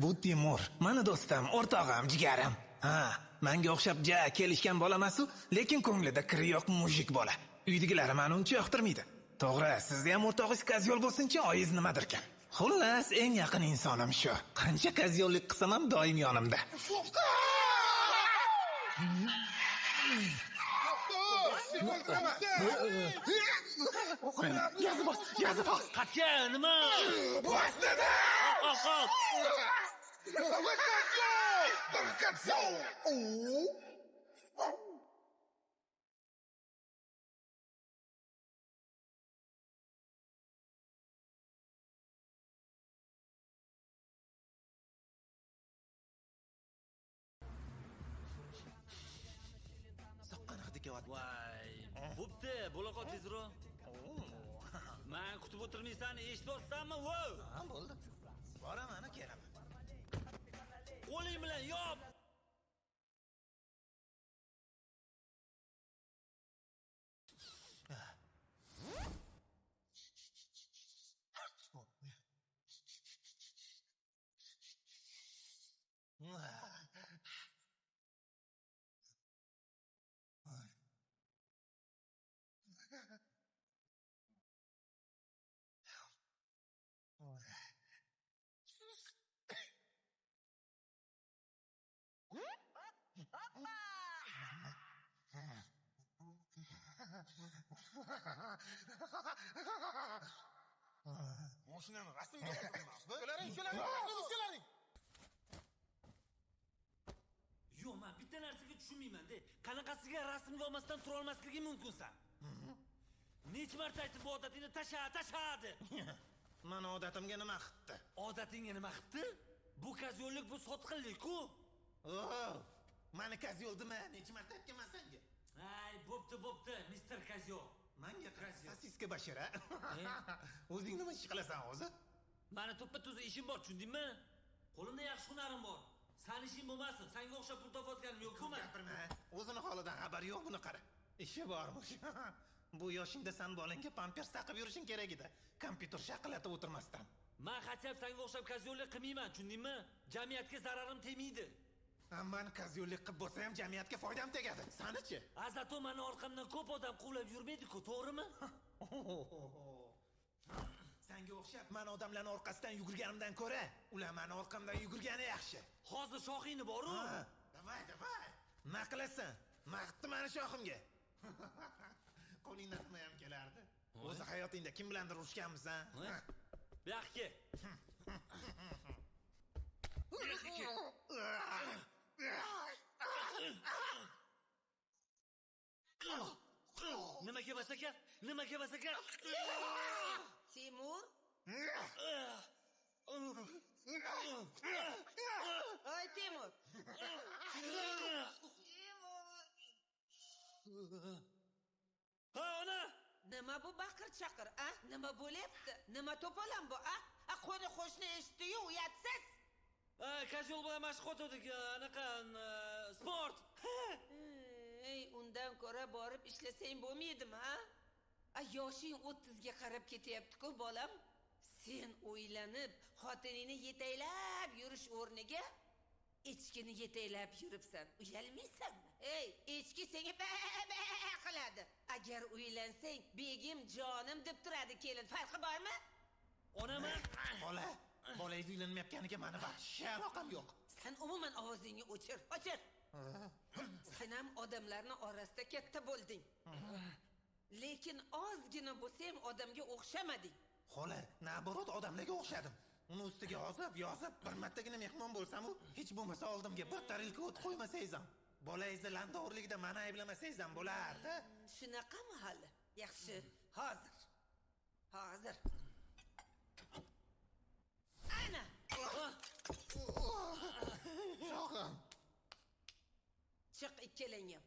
bu Timur. Mani do'stim, o'rtog'im, jigarim. Ha, menga o'xshab kelishgan bola emas-u, lekin ko'nglida kiri yo'q mujik bola. Uydagilari meni uncha yoqtirmaydi. To'g'ri, sizda ham o'rtog'ingiz kazyol bo'lsin-chi, oyingiz nimadirkan? Xullas, eng yaqin insonim shu. Qancha kazyollik qilsam ham doim yonimda. Yazib ol. Qatga, nima? Bostada! Voy, bo'pti, bo'laqa tezroq. Men kutib o'tirmaysan, eshitib-olsanmi, voy? Ha, bo'ldi. Boraman, kelaman. Qo'ling bilan yop. Mashinani rasmga kelaring. Yo'q, men bitta narsaga tushunmayman-da. Qanaqasiga rasmga olmasdan tura olmasliging mumkinsan? Necha marta aytib bu odatingni tasha-tashadi. Mana odatimga nima qildi? Odatingga nima qildi? Bu kazyollik, bu sotqinlik-ku. Mani kazyol dema, necha marta aytganman senga? Ay, bo'pti, Mr. Kazyol. Menga sosiska bashara. O'zing nima ish qilasan o'zi? Meni to'ppa-to'za ishim bor, tushundingmi? Qo'limda yaxshi hunarim bor. Sen ishing bo'lmasin, senga o'xshab pul topayotganim yo'q-ku men. Gapirma. O'zini holidan xabari yo'q buni qara. Ishi bormish. Bu yoshingda sen bolangga pampers taqib yurishing kerak edi. Kompyuter shaqillatib o'tirmasdan. Men hachab senga o'xshab kazyollik qilmayman, tushundingmi? Jamiyatga zararim tegmaydi. Men kazyollik qilib bo'lsa ham jamiyatga foydam tegadi. Sanichi? Azato meni orqamdan ko'p odam quvlab yurmaydi-ku, to'g'rimi? Senga o'xshab men odamlarning orqasidan yugurganimdan ko'ra, ular meni orqamdan yugurgani yaxshi. Hozir shoxingni bor-ku. Davay. Nima qilasan? Maqtdi meni shoximga. Qo'lingdan nima ham kelardi? O'zi hayotingda kim bilandir urushganmisan? Bu yoqqa. Nimaga basaka? Timur? Oy, Timur. Ha, ona! Nima bu baqir-chaqir, a? Nima bo'lyapti? Nima to'polam bu, a? Qo'ni-qo'shni eshitdi-yu, uyatsiz. Kazyol bilan mashq o'tdik, anaqa sport. Ey, undan ko'ra borib ishlasang bo'lmaydimi, ha? Yoshing 30 ga qarab ketyapti-ku, bolam. Sen o'ylanib, xotiningni yetaklab yurish o'rniga echkini yetaklab yuribsan. Uyalmaysanmi? Ey, echki senga qiladi. Agar uylansang, begim jonim deb turadi kelin. Farqi bormi? Onam, bolangiz uylanmayotganiga meni vaqti aloqam yo'q. Sen umuman ovozingni o'chir. Sen ham odamlarning orasida katta bo'lding. Lekin ozgina bo'lsa ham odamga o'xshamading. Xola, naborot odamlarga o'xshadim. Uni ustiga yozib, bir martagina mehmon bo'lsam-u, hech bo'lmasa oldimga bir tarilka o't qo'ymasangiz ham, bolangizni landovrligida meni ayblamasangiz ham bo'lardi. Shunaqami hali? Yaxshi, hozir. Ana! Sho'g'im. Chiq ikkalang ham.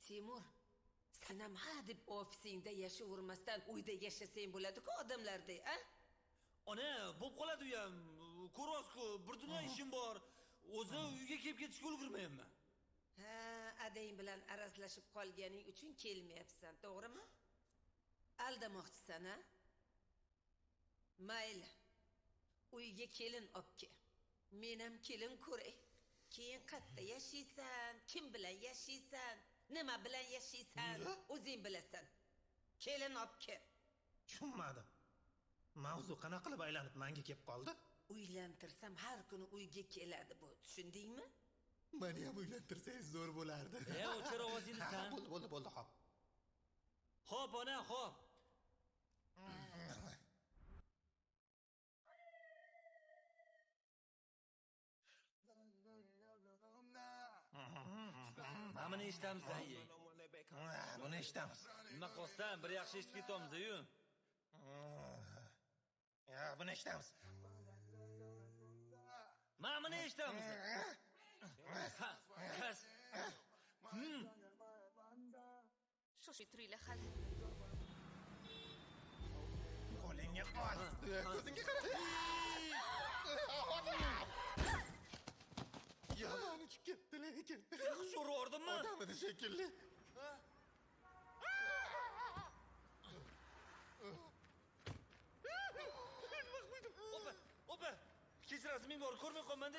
Timur, sen ham deb ofisingda yashayvermasdan uyda yashasang bo'ladi-ku odamlardek, a? Ona, bo'p qoladi u ham. Ko'rasiz-ku, bir dunyo ishim bor. O'zi uyga kelib ketishga ulgurmayapman. Adang bilan arazlashib qolganing uchun kelmayapsan, to'g'rimi? Aldamoqchisan, a? Mayli. Uyga kelin opke. Men ham kelin ko'ray. Keyin qayerda yashaysan, kim bilan yashaysan, nima bilan yashaysan, o'zing bilasan. Kelin olib kel. Tushunmadim. Mavzu qanaqa qilib aylanib menga kelib qoldi? Uylantirsam har kuni uyga keladi bu, tushundingmi? Meni ham uylantirsangiz zo'r bo'lardi. O'chir ovozingizni san. Bo'ldi, hop. Xo'p, ona, xo'p. Mana eshitamiz ayy. Buni eshitamiz. Nima qilsam, bir yaxshi eshitib ketamiz-yu. Buni eshitamiz. Mana eshitamiz. Kas. Sho'shi turinglar hali. Qo'lingga ol. Ko'zingga qara. Yomon uchib ketdi lekin. Hushur ordimmi? Odam edi shekilli. Opa. Kechirasiz, men bor ko'rmay qolmanda.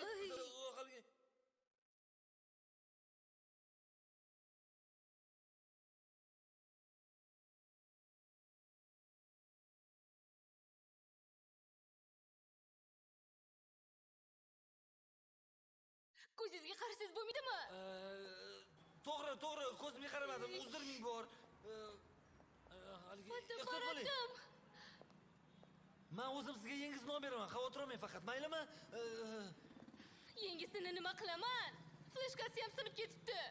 Ko'zingizga qarasangiz bo'lmaydimi? To'g'ri, ko'zimga qaramadim. Uzr ming bor. Fotim qaradim. Men o'zim sizga yangisini olib beraman. Xavotir olmang faqat, maylimi? Yangisini nima qilaman? Fleshkasi ham sinib ketibdi.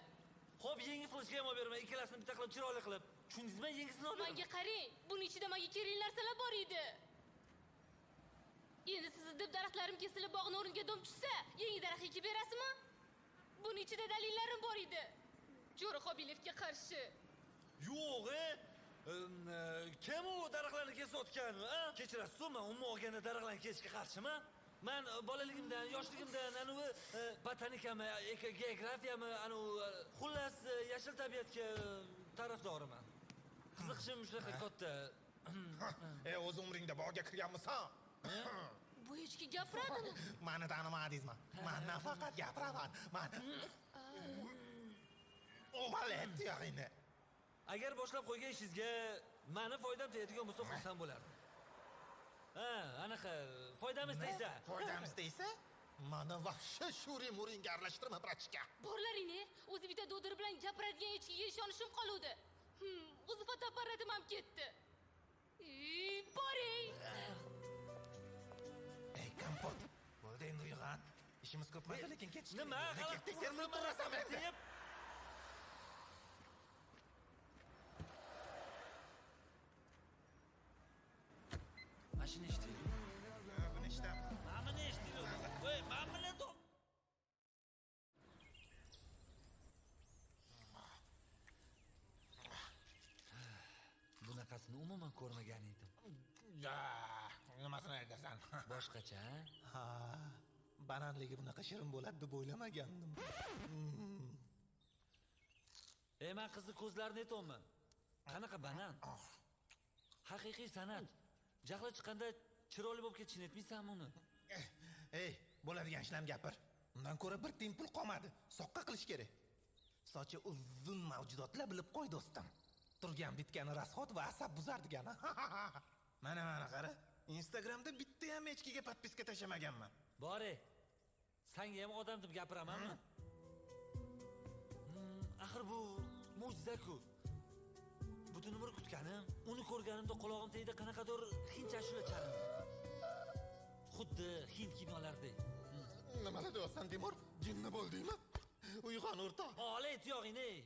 Xo'p, yangi fleshka ham olib beraman. Ikkalasini bitta qilib chiroyli qilib. Tushundingizmi? Yangisini olib beraman. Menga qarang, buning ichida menga kerak narsalar bor edi. Endi sizni dib daraxtlarim kesilib bog'ni o'rniga dom tushsa, yangi daraxt ekib berasizmi? Buning ichida dalillarim bor edi. Jo'ra Qobilovga qarshi. Yo'q, kim u daraxtlarni kesayotgan? Kechirasiz, men umuman olganda daraxtlarni kesishga qarshiman. Men bolaligimdan, yoshligimdan anavi botanikami, geografiyami, xullas yashil tabiatga tarafdoriman. Qiziqishim shunaqa katta. O'z umringda bog'ga kirganmisan? Bu echki gapiradimi? Meni tanimadingizmi? Men nafaqat gapiraman. Omalet ya'ni. Agar boshlab qo'ygan ishingizga meni foydam tegadigan bo'lsa, xursand bo'lardim. Anaqa foydamiz tegsa. Foydamiz tegsa? Meni vahsha shuri-muringga aralashtirma, brachka. Borlaringni, o'zi bitta do'dir bilan gapiradigan echkiga ishonishim qoluvdi. O'zi fotoapparatim ham ketdi. Boring. Kompot. Bo'ldi endi uyg'on. Ishimiz ko'pmaydi, lekin ketish. Nima? G'alati tekshirib turasan endi. Mashina eshitdingmi? Buni eshitaman. Mana eshitdingmi? Voy, men bilan bunaqasini umuman ko'rmagan edim. Nimasini aytasan? Boshqacha. Bananligi bunaqa shirin bo'ladi deb o'ylamagandim. Men qizni ko'zlarini aytayman. Qanaqa banan? Haqiqiy san'at. Jahli chiqqanda chiroyli bo'lib ketishini aytmaysanmi uni? Bo'ladigan ishlarni gapir. Undan ko'ra bir tiyin pul qolmadi. Soqqa qilish kerak. Sochi uzun mavjudotlar bilib qo'y do'stim. Turgan bitgani rasxot va asab buzar degani. Mana qara. Instagramda bitta ham echkiga podpiska tashlamaganman. Bore. Senga ham odam deb gapiramanmi? Axir bu mo'jiza-ku. Butun umr kutganim, uni ko'rganimda quloqim tagida qanaqadir hind ashula chalindi. Xuddi hind kinolaridek. Nimalar deyapsan, Timur? Jinni bo'ldingmi? Uyg'on o'rtoq. Olay tuyog'ing-ey.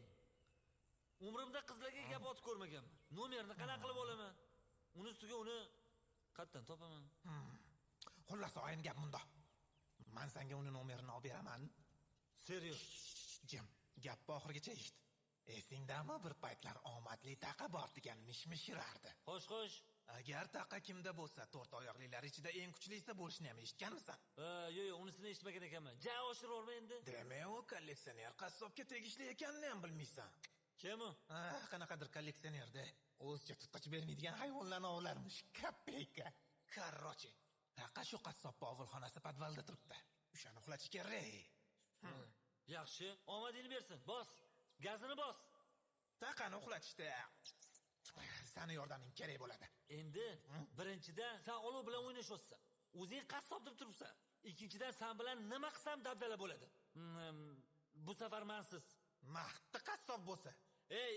Umrimda qizlarga gap otib ko'rmaganman. Nomerni qanaqa qilib olaman? Uni ustiga uni qayerdan topaman? Xullas, o'yin gap bunda. Men senga uni nomerini olib beraman. Serios. Jim, gapni oxirigacha eshit. Esingdami, bir paytlar omadli taqa bor degan mish-mish yurardi. Xo'sh. Agar taqa kimda bo'lsa, to'rt oyoqlilar ichida eng kuchlisi bo'lishini ham eshitganmisan? Yo'q, unisini eshitmagan ekanman. Ja oshiraverma endi. Demak, u kolleksioner qassobga tegishli ekanini ham bilmaysan. Kim u? Qanaqadir kolleksionerda o'zcha tutqich bermaydigan hayvonlarni ovlarmish. Kapeyka. Короче, taqa shu qassob ovulxonasi podvalda turibdi. O'shani uxlatish kerak. Yaxshi, omadingni bersin. Bos. Gazini bos. Taqani uxlatishda sani yordaming kerak bo'ladi. Endi birinchidan sen olov bilan o'ynashyapsan. O'zing qassob deb turibsan. Ikkinchidan sen bilan nima qilsam dabdala bo'ladi. Bu safar mensiz. Maxti qassob bo'lsa.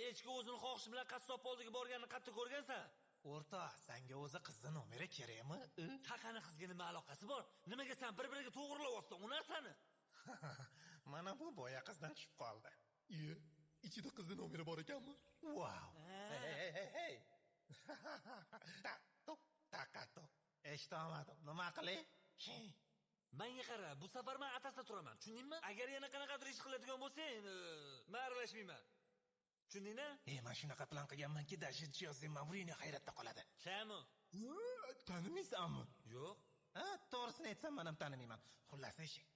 Echki o'zini xohishi bilan qassob oldiga borganini qattiq ko'rgansan? O'rta, senga o'zi qizni nomeri kerakmi? Taqani qizga nima aloqasi bor? Nimaga sen bir-biriga to'g'rilayapsan u narsani? Mana bu boya qizdan tushib qoldi. Ichida qizni nomeri bor ekanmi? Wow. Hey. Taqato. Eshitmadim. Nima qilay? Menga qara, bu safar men atasida turaman. Tushundingmi? Agar yana qanaqadir ish qiladigan bo'lsang, men aralashmayman. Tushundingmi? Men shunaqa plan qilganmanki, Dashid Jose Mourinho hayratda qoladi. Chami? Tanimaysanmi? Yo'q. To'g'risini aytsam, men ham tanimayman. Xullas, eshik.